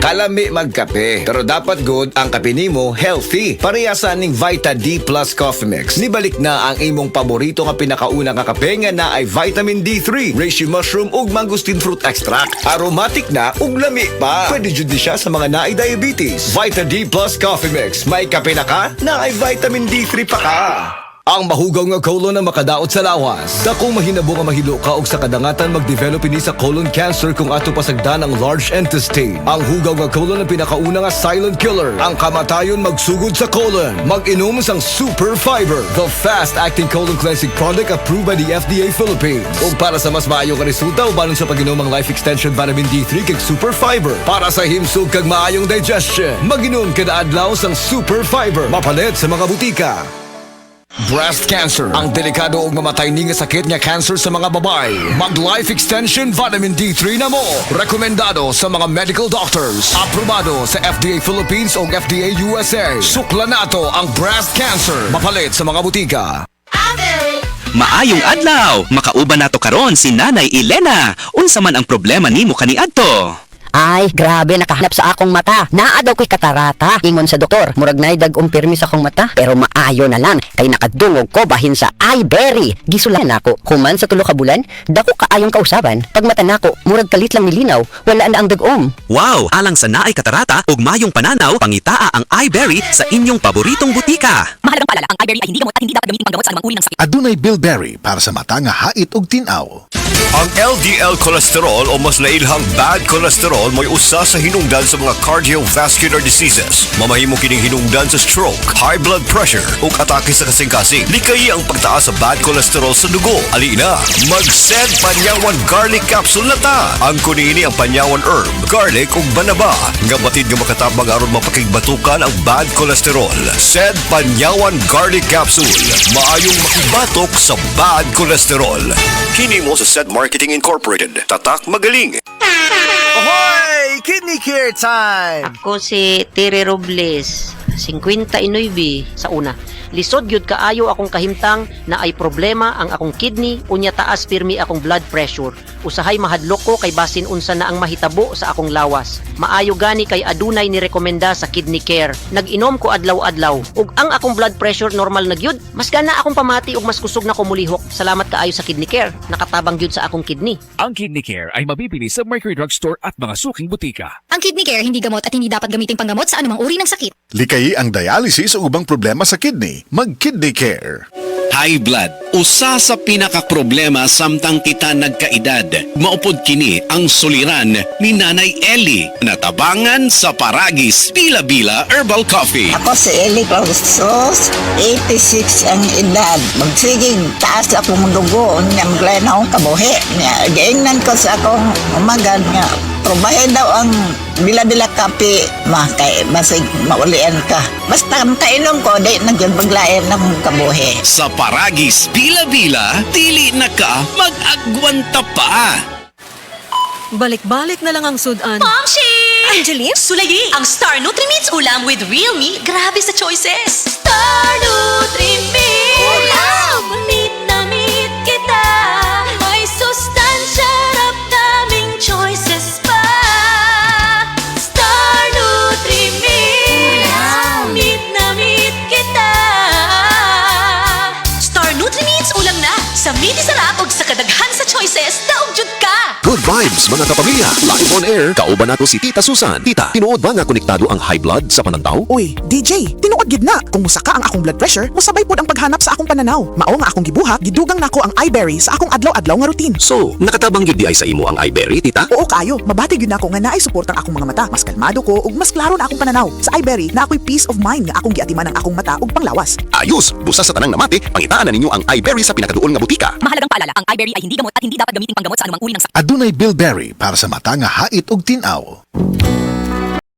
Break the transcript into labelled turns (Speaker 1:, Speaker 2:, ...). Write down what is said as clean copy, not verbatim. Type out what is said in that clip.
Speaker 1: Kalami magkape. Pero dapat good ang kape nimo healthy. Parehasa ning Vita D Plus Coffee Mix. Nibalik na ang imong paborito nga pinakauna nga kape nga na ay vitamin D3, reishi mushroom ug mangosteen fruit extract. Aromatic na ug lami pa. Pwede jud siya sa mga naay diabetes. Vita D Plus Coffee Mix. May kape na ka, na ay vitamin D3 pa ka. Ang mahugaw nga colon na makadaot sa lawas. Dako mahinabo nga mahilo ka og sa kadangatan mag-develop ini sa colon cancer kung ato pasagdan ang large intestine. Ang hugaw nga colon ang pinakauna nga silent killer. Ang kamatayon magsugod sa colon. Mag-inom sang Super Fiber, the fast-acting colon cleansing product approved by the FDA Philippines. Ug para sa mas maayo nga resulta ubanon sa pag-inom ang Life Extension Vitamin D3 kag Super Fiber. Para sa himsog kag maayong digestion, mag-inom kada adlaw sang Super Fiber. Mapalit sa mga butika. Breast cancer, ang delikado ug mamatay ni nga sakit nga cancer sa mga babae. Mag Life Extension Vitamin D3 na mo. Rekomendado sa mga medical doctors. Aprobado sa FDA Philippines ug FDA USA. Sukla nato ang breast cancer. Mapalit sa mga butika.
Speaker 2: Maayong adlaw! Makauban nato karon si Nanay Elena. Unsa man ang problema nimo kaniadto?
Speaker 3: Ay, grabe, nakahanap sa akong mata. Naa daw ko'y katarata. Ingon sa doktor, murag na'y dag-ong pirmi sa akong mata. Pero maayo na lang, kay nakadungog ko bahin sa iBerry. Gisulan ako. Human sa tulo ka bulan, dako kaayong kausaban. Pag mata nako, murag kalit lang nilinaw, wala na ang dag-om.
Speaker 2: Wow! Alang sa naay katarata ug mayong pananaw, pangitaa ang iBerry sa inyong paboritong butika.
Speaker 4: Mahalagang paalala, ang iBerry ay hindi gamot at hindi dapat gamitin panggamot sa anumang uri ng sakit.
Speaker 5: Adunay Bilberry para sa mata nga hait ug tinaw.
Speaker 6: Ang LDL cholesterol o mas nailhang bad cholesterol mo'y usa sa hinungdan sa mga cardiovascular diseases. Mamahimo kining hinungdan sa stroke, high blood pressure ug atake sa kasing-kasing. Likayi ang pagtaas sa bad cholesterol sa dugo. Alina, mag-Sed Panyawan Garlic Capsule na ta. Ang kunini ang Panyawan Herb, Garlic ug Banaba. Nga batid nga makatabang aron mapakigbatukan ang bad cholesterol. Sed Panyawan Garlic Capsule. Maayong makibatok sa bad cholesterol. Kini mo sa Sed Marketing Incorporated. Tatak magaling.
Speaker 7: Ahoy! Kidney Care time!
Speaker 8: Ako si Tere Robles, 59 sa una. Lisod gyud kaayo akong kahimtang na ay problema ang akong kidney unya taas pirmi akong blood pressure. Usahay mahadlok ko kay basin unsa na ang mahitabo sa akong lawas. Maayo gani kay adunay ni rekomenda sa Kidney Care. Nag-inom ko adlaw-adlaw ug ang akong blood pressure normal na gyud. Mas gana akong pamati ug mas kusog na ko mulihok. Salamat kaayo sa Kidney Care. Nakatabang gyud sa akong kidney.
Speaker 9: Ang Kidney Care ay mabibili sa Mercury Drugstore at mga suking butika.
Speaker 4: Ang Kidney Care hindi gamot at hindi dapat gamitin panggamot sa anumang uri ng sakit.
Speaker 5: Likayi ang dialysis o ubang problema sa kidney. Mag-Kidney Care.
Speaker 10: High blood, usa sa pinakaproblema samtang kita nagkaedad. Maupod kini ang suliran ni Nanay Ellie. Natabangan sa Paragis Bila-Bila Herbal Coffee.
Speaker 11: Ako si Ellie Clausos, 86 ang edad. Magsiging taas akong dugo, niyang glen akong kabuhi. Gaingnan ko sa akong umagan nga. Probahe daw ang bila-bila kape, kay basig maulian ka. Basta kainom ko, di nagyang paglain ng kabuhi.
Speaker 10: Sa Paragis Bila-Bila, dili na ka mag-agwanta pa.
Speaker 12: Balik-balik na lang ang sudan.
Speaker 4: Momshi!
Speaker 12: Angeline?
Speaker 4: Sulayi! Ang Star Nutri-Meats ulam with real meat. Grabe sa choices! Star Nutri-Meats! Ulam! Meat na meat kita. May sustansya, daming choices pa. Star Nutri-Meats! Ulam! Meat na meat kita. Star Nutri-Meats ulam na. Sa meat sarap ug sa kadaghan sa choices, daog jud ka.
Speaker 13: Good vibes mga kapamilya. Live on air, kauban nato si Tita Susan. Tita, tinuod ba nga konektado ang high blood sa panantaw?
Speaker 14: Uy, DJ, tinuod gid na. Kung musaka ang akong blood pressure, musabay pod ang paghanap sa akong pananaw. Mao nga akong gibuhat, gidugang nako ang iBerry sa akong adlaw-adlaw nga routine.
Speaker 13: So, nakatabang gyud di ay sa imo ang iBerry, tita?
Speaker 14: Oo kayo, mabati gyud nako nga naay suportang akong mga mata. Mas kalmado ko ug mas klaro na akong pananaw. Sa iBerry, na ako'y peace of mind nga akong giatiman ang akong mata ug panglawas.
Speaker 13: Ayos, busa sa tanang namati, pangitaan na ninyo ang iBerry sa pinakaduol nga butika.
Speaker 4: Mahalagang paalala, ang iBerry ay hindi gamot at hindi dapat gamitin panggamot sa anumang uri ng sakit.
Speaker 5: Adunay Bilberry para sa mata nga hait ug tinaw.